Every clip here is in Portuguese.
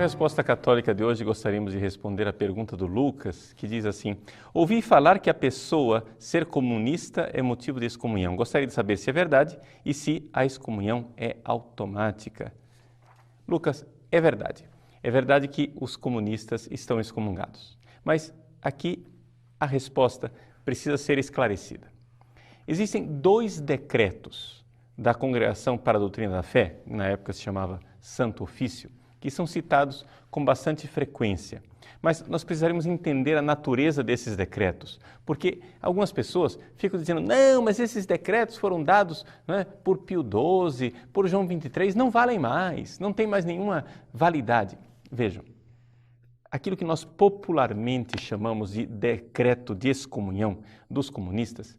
resposta católica de hoje, gostaríamos de responder à pergunta do Lucas, que diz assim: ouvi falar que a pessoa ser comunista é motivo de excomunhão. Gostaria de saber se é verdade e se a excomunhão é automática. Lucas, é verdade. É verdade que os comunistas estão excomungados. Mas aqui a resposta precisa ser esclarecida. Existem 2 decretos da Congregação para a Doutrina da Fé, na época se chamava Santo Ofício, que são citados com bastante frequência. Mas nós precisaremos entender a natureza desses decretos, porque algumas pessoas ficam dizendo, não, mas esses decretos foram dados por Pio XII, por João XXIII, não valem mais, não tem mais nenhuma validade. Vejam, aquilo que nós popularmente chamamos de decreto de excomunhão dos comunistas,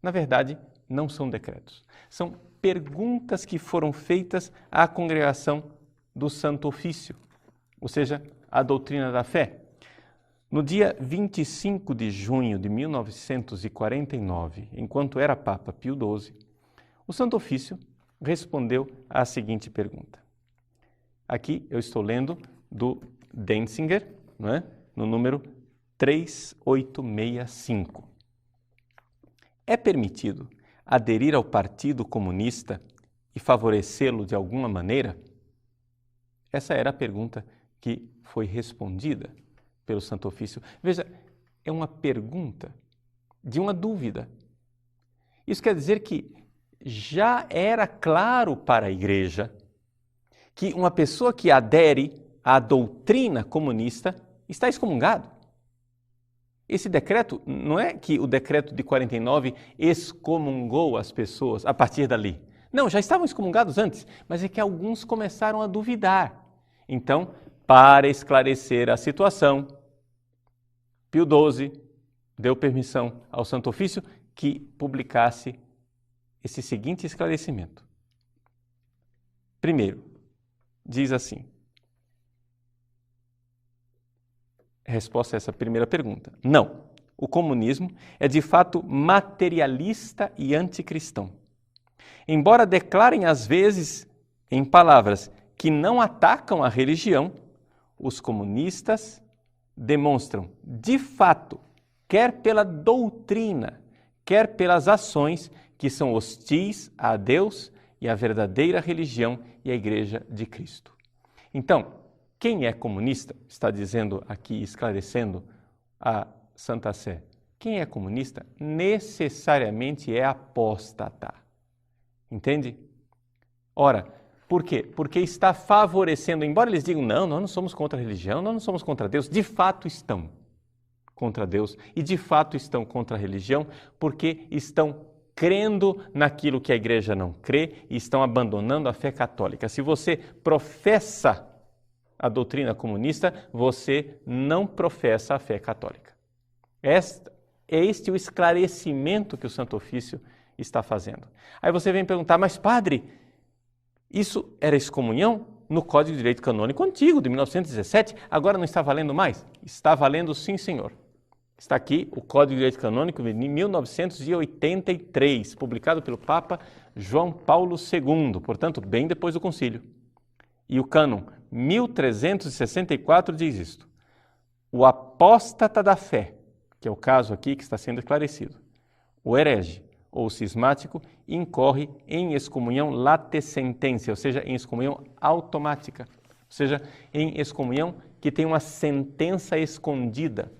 na verdade, não são decretos. São perguntas que foram feitas à congregação do Santo Ofício, ou seja, a doutrina da fé. No dia 25 de junho de 1949, enquanto era Papa Pio XII, o Santo Ofício respondeu à seguinte pergunta. Aqui eu estou lendo do Denzinger, no número 3865. É permitido aderir ao Partido Comunista e favorecê-lo de alguma maneira? Essa era a pergunta que foi respondida pelo Santo Ofício. Veja, é uma pergunta de uma dúvida. Isso quer dizer que já era claro para a Igreja que uma pessoa que adere à doutrina comunista está excomungado. Esse decreto, não é que o decreto de 49 excomungou as pessoas a partir dali. Não, já estavam excomungados antes, mas é que alguns começaram a duvidar. Então, para esclarecer a situação, Pio XII deu permissão ao Santo Ofício que publicasse esse seguinte esclarecimento. Primeiro, diz assim, resposta a essa primeira pergunta. Não, o comunismo é de fato materialista e anticristão. Embora declarem às vezes em palavras que não atacam a religião, os comunistas demonstram de fato, quer pela doutrina, quer pelas ações, que são hostis a Deus e à verdadeira religião e à Igreja de Cristo. Então, quem é comunista, está dizendo aqui, esclarecendo a Santa Sé, quem é comunista necessariamente é apóstata. Entende? Ora, por quê? Porque está favorecendo, embora eles digam, não, nós não somos contra a religião, nós não somos contra Deus, de fato estão contra Deus e de fato estão contra a religião porque estão crendo naquilo que a igreja não crê e estão abandonando a fé católica. Se você professa a doutrina comunista, você não professa a fé católica. É este o esclarecimento que o Santo Ofício está fazendo. Aí você vem perguntar, mas padre, isso era excomunhão no Código de Direito Canônico antigo, de 1917, agora não está valendo mais? Está valendo sim, senhor. Está aqui o Código de Direito Canônico de 1983, publicado pelo Papa João Paulo II, portanto, bem depois do concílio. E o cânon 1364 diz isto. O apóstata da fé, que é o caso aqui que está sendo esclarecido, o herege ou cismático, incorre em excomunhão late sententia, ou seja, em excomunhão automática, ou seja, em excomunhão que tem uma sentença escondida.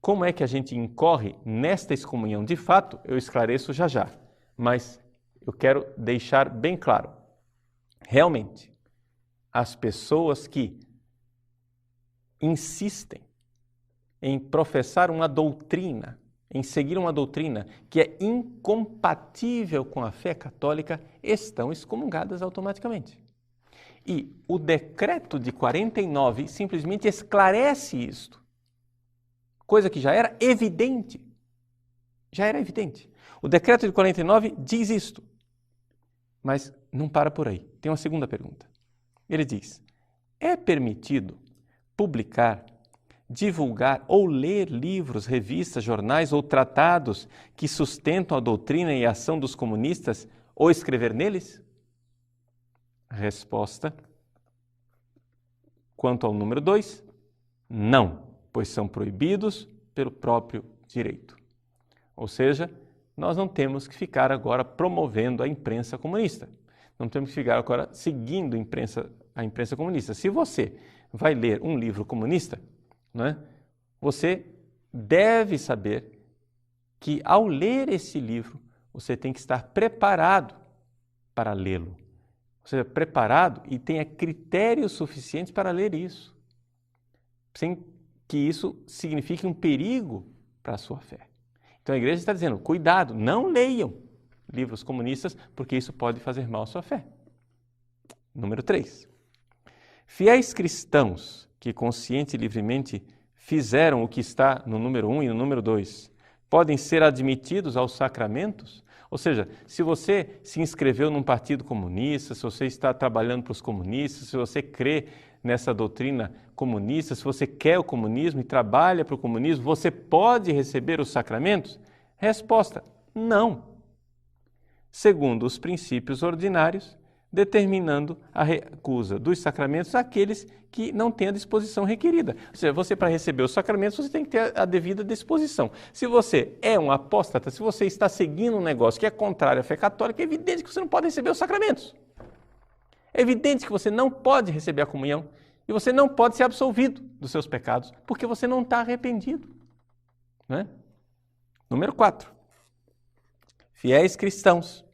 Como é que a gente incorre nesta excomunhão? De fato, eu esclareço já já, mas eu quero deixar bem claro. Realmente, as pessoas que insistem em professar uma doutrina, em seguir uma doutrina que é incompatível com a fé católica, estão excomungadas automaticamente. E o decreto de 49 simplesmente esclarece isto, coisa que já era evidente. Já era evidente. O decreto de 49 diz isto, mas não para por aí. Tem uma segunda pergunta. Ele diz, é permitido publicar, divulgar ou ler livros, revistas, jornais ou tratados que sustentam a doutrina e a ação dos comunistas ou escrever neles? Resposta, Quanto ao número 2, não, pois são proibidos pelo próprio direito. Ou seja, nós não temos que ficar agora promovendo a imprensa comunista. Não temos que ficar agora seguindo a imprensa comunista. Se você vai ler um livro comunista, né, você deve saber que ao ler esse livro, você tem que estar preparado para lê-lo. Ou seja, preparado e tenha critérios suficientes para ler isso, sem que isso signifique um perigo para a sua fé. Então a igreja está dizendo, cuidado, não leiam livros comunistas, porque isso pode fazer mal à sua fé. Número 3. Fiéis cristãos que consciente e livremente fizeram o que está no número 1 e no número 2, podem ser admitidos aos sacramentos? Ou seja, se você se inscreveu num partido comunista, se você está trabalhando para os comunistas, se você crê nessa doutrina comunista, se você quer o comunismo e trabalha para o comunismo, você pode receber os sacramentos? Resposta, não. Segundo os princípios ordinários, determinando a recusa dos sacramentos àqueles que não têm a disposição requerida. Ou seja, você para receber os sacramentos, você tem que ter a devida disposição. Se você é um apóstata, se você está seguindo um negócio que é contrário à fé católica, é evidente que você não pode receber os sacramentos. É evidente que você não pode receber a comunhão e você não pode ser absolvido dos seus pecados, porque você não está arrependido. Né? Número 4. Fiéis cristãos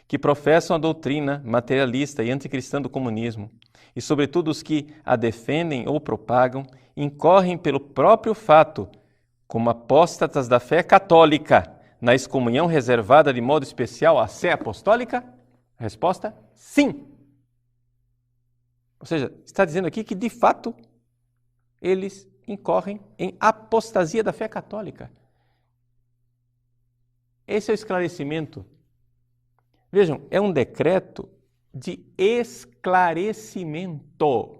que professam a doutrina materialista e anticristã do comunismo, e sobretudo os que a defendem ou propagam, incorrem pelo próprio fato, como apóstatas da fé católica, na excomunhão reservada de modo especial à sé apostólica? Resposta, sim. Ou seja, está dizendo aqui que, de fato, eles incorrem em apostasia da fé católica. Esse é o esclarecimento. Vejam, é um decreto de esclarecimento.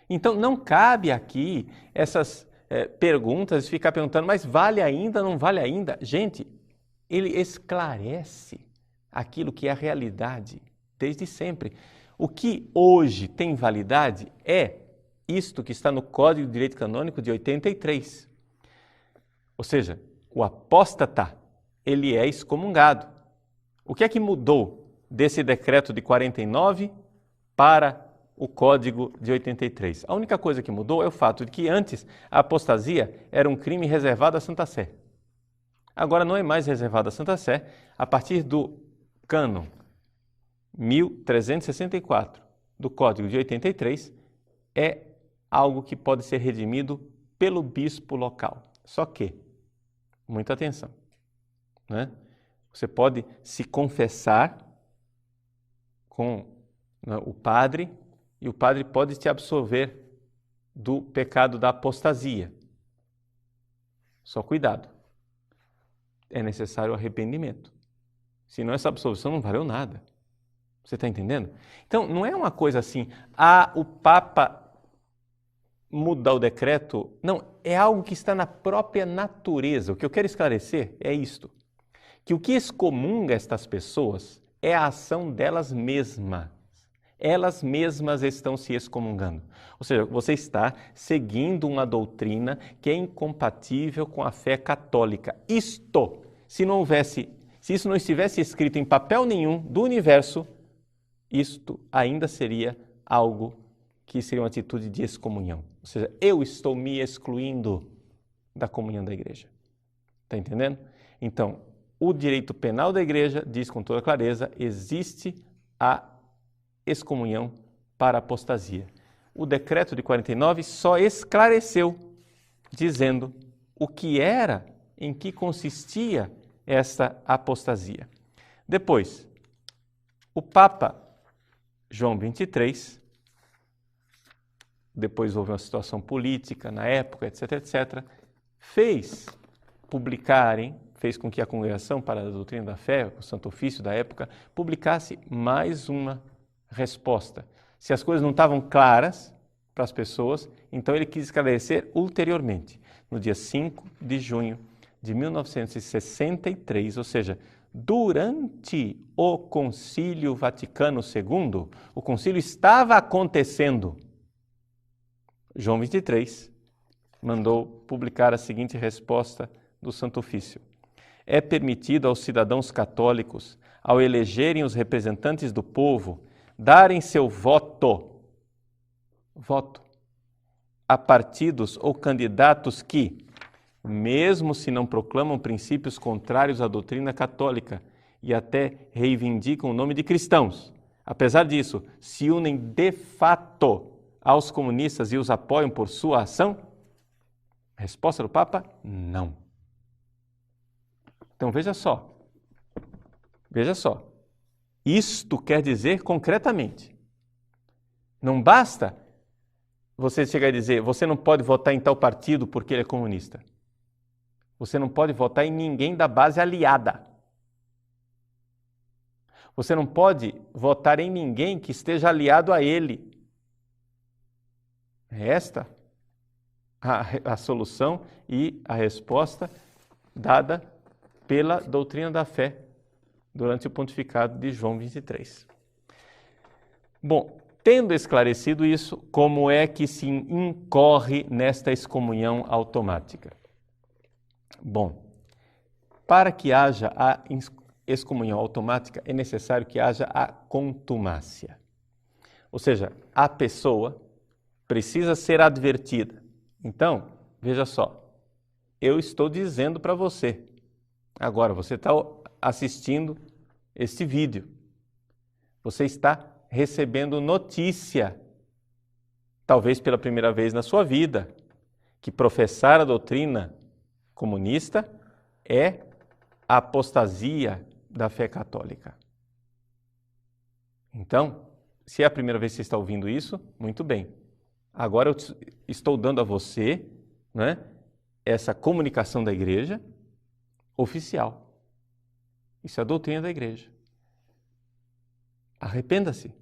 Então, não cabe aqui essas perguntas, ficar perguntando, mas vale ainda, não vale ainda? Gente, ele esclarece aquilo que é a realidade desde sempre. O que hoje tem validade é isto que está no Código de Direito Canônico de 83. Ou seja, o apóstata, ele é excomungado. O que é que mudou desse decreto de 49 para o Código de 83? A única coisa que mudou é o fato de que antes a apostasia era um crime reservado à Santa Sé. Agora não é mais reservado à Santa Sé. A partir do cânon 1364 do Código de 83, é algo que pode ser redimido pelo bispo local. Só que, muita atenção, né? Você pode se confessar com o padre e o padre pode te absolver do pecado da apostasia. Só cuidado, é necessário arrependimento. Senão essa absolvição não valeu nada. Você está entendendo? Então, não é uma coisa assim, o Papa muda o decreto. Não, é algo que está na própria natureza. O que eu quero esclarecer é isto. Que o que excomunga estas pessoas é a ação delas mesmas. Elas mesmas estão se excomungando. Ou seja, você está seguindo uma doutrina que é incompatível com a fé católica. Isto, se isso não estivesse escrito em papel nenhum do universo, isto ainda seria algo que seria uma atitude de excomunhão. Ou seja, eu estou me excluindo da comunhão da igreja. Está entendendo? Então, o direito penal da igreja diz com toda clareza, existe a excomunhão para a apostasia. O decreto de 49 só esclareceu, dizendo o que era, em que consistia esta apostasia. Depois, o Papa João XXIII, depois houve uma situação política na época, etc., etc., fez com que a Congregação para a Doutrina da Fé, o Santo Ofício da época, publicasse mais uma resposta. Se as coisas não estavam claras para as pessoas, então ele quis esclarecer ulteriormente, no dia 5 de junho de 1963, ou seja, durante o Concílio Vaticano II, o concílio estava acontecendo. João 23 mandou publicar a seguinte resposta do Santo Ofício. É permitido aos cidadãos católicos, ao elegerem os representantes do povo, darem seu voto a partidos ou candidatos que, mesmo se não proclamam princípios contrários à doutrina católica e até reivindicam o nome de cristãos, apesar disso, se unem de fato aos comunistas e os apoiam por sua ação? A resposta do Papa, não. Então veja só, isto quer dizer concretamente, não basta você chegar e dizer, você não pode votar em tal partido porque ele é comunista. Você não pode votar em ninguém da base aliada. Você não pode votar em ninguém que esteja aliado a ele. É esta a solução e a resposta dada pela doutrina da fé durante o pontificado de João 23. Bom, tendo esclarecido isso, como é que se incorre nesta excomunhão automática? Bom, para que haja a excomunhão automática, é necessário que haja a contumácia. Ou seja, a pessoa precisa ser advertida. Então, veja só, eu estou dizendo para você, agora você está assistindo este vídeo, você está recebendo notícia, talvez pela primeira vez na sua vida, que professar a doutrina comunista é a apostasia da fé católica. Então, se é a primeira vez que você está ouvindo isso, muito bem. Agora eu estou dando a você, né, essa comunicação da igreja oficial. Isso é a doutrina da igreja. Arrependa-se.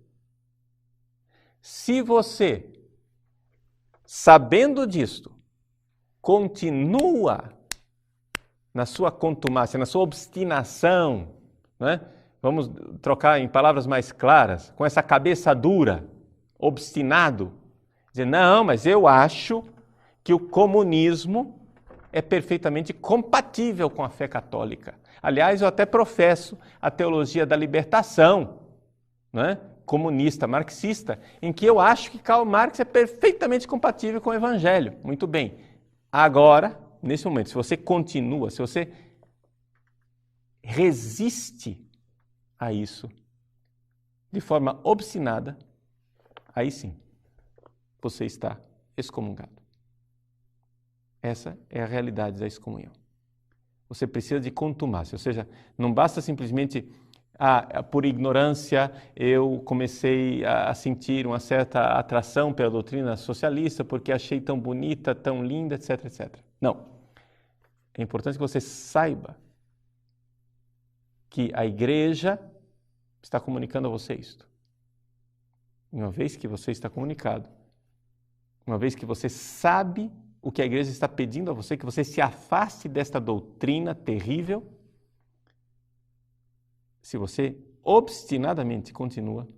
Se você, sabendo disto, continua na sua contumácia, na sua obstinação, né? Vamos trocar em palavras mais claras, com essa cabeça dura, obstinado, dizer, não, mas eu acho que o comunismo é perfeitamente compatível com a fé católica. Aliás, eu até professo a teologia da libertação, né? Comunista, marxista, em que eu acho que Karl Marx é perfeitamente compatível com o Evangelho. Muito bem. Agora, nesse momento, se você continua, se você resiste a isso de forma obstinada, aí sim, você está excomungado. Essa é a realidade da excomunhão. Você precisa de contumácia, ou seja, não basta simplesmente, por ignorância, eu comecei a sentir uma certa atração pela doutrina socialista porque achei tão bonita, tão linda, etc, etc. Não. É importante que você saiba que a igreja está comunicando a você isto. Uma vez que você está comunicado, uma vez que você sabe o que a igreja está pedindo a você, que você se afaste desta doutrina terrível, se você obstinadamente continua,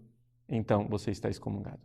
então você está excomungado.